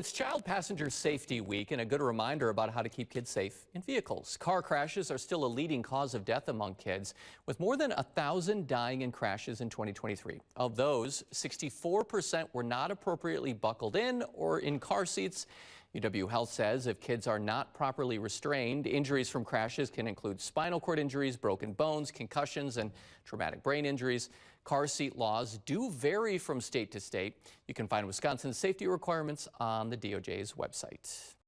It's Child Passenger Safety Week and a good reminder about how to keep kids safe in vehicles. Car crashes are still a leading cause of death among kids, with more than 1,000 dying in crashes in 2023. Of those, 64% were not appropriately buckled in or in car seats. UW Health says if kids are not properly restrained, injuries from crashes can include spinal cord injuries, broken bones, concussions, and traumatic brain injuries. Car seat laws do vary from state to state. You can find Wisconsin's safety requirements on the DOJ's website.